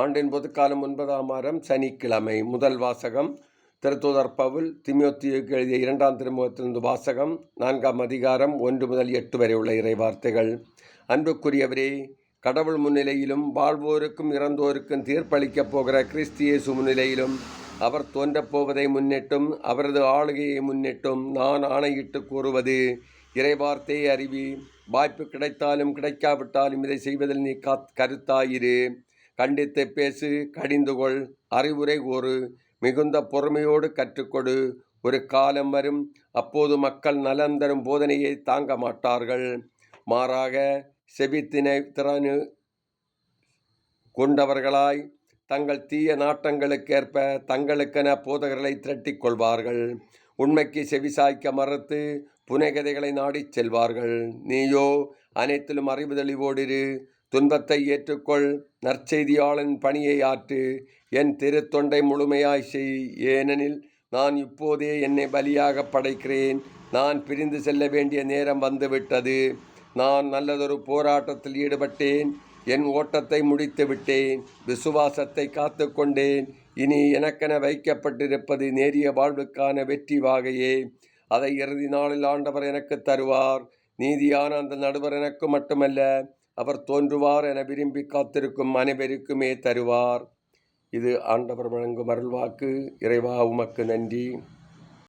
ஆண்டின் பொதுக்காலம் 9ஆம் வாரம் சனிக்கிழமை. முதல் வாசகம் திருத்தூதர் பவுல் தீமோத்தேயுவுக்கு எழுதிய 2ஆம் திருமுகத்திலிருந்து வாசகம். 4ஆம் அதிகாரம் 1 முதல் 8 வரை உள்ள இறைவார்த்தைகள். அன்புக்குரியவரே, கடவுள் முன்னிலையிலும் வாழ்வோருக்கும் இறந்தோருக்கும் தீர்ப்பளிக்கப் போகிற கிறிஸ்து இயேசு முன்னிலையிலும் அவர் தோன்றப்போவதை முன்னிட்டும் அவரது ஆளுகையை முன்னிட்டும் நான் ஆணையிட்டு கூறுவது, இறைவார்த்தையை அறிவி. வாய்ப்பு கிடைத்தாலும் கிடைக்காவிட்டாலும் இதை செய்வதில் நீ கருத்தாயிரு. கண்டித்து பேசு, கடிந்துகொள், அறிவுரை கூறு, மிகுந்த பொறுமையோடு கற்றுக்கொடு. ஒரு காலம் வரும், அப்போது மக்கள் நலன் தரும் போதனையை தாங்க மாட்டார்கள். மாறாக செவித்தினை திறனு கொண்டவர்களாய் தங்கள் தீய நாட்டங்களுக்கேற்ப தங்களுக்கென போதகர்களை திரட்டிக் கொள்வார்கள். உண்மைக்கு செவிசாய்க்க மறுத்து புனைகதைகளை நாடிச் செல்வார்கள். நீயோ அனைத்திலும் அறிவு தெளிவோடிரு. துன்பத்தை ஏற்றுக்கொள், நற்செய்தியாளன் பணியை ஆற்று, என் திருத்தொண்டை முழுமையாய் செய். ஏனெனில் நான் இப்போதே என்னை பலியாக படைக்கிறேன். நான் பிரிந்து செல்ல வேண்டிய நேரம் வந்துவிட்டது. நான் நல்லதொரு போராட்டத்தில் ஈடுபட்டேன், என் ஓட்டத்தை முடித்து விட்டேன், விசுவாசத்தை காத்து கொண்டேன். இனி எனக்கென வைக்கப்பட்டிருப்பது நேரிய வாழ்வுக்கான வெற்றி வாகையே. அதை இறுதி நாளில் ஆண்டவர் எனக்கு தருவார். நீதியான அந்த நடுவர் எனக்கு மட்டுமல்ல, அவர் தோன்றுவார் என விரும்பி காத்திருக்கும் அனைவருக்குமே தருவார். இது ஆண்டவர் வழங்கும் அருள்வாக்கு. இறைவா, உமக்கு நன்றி.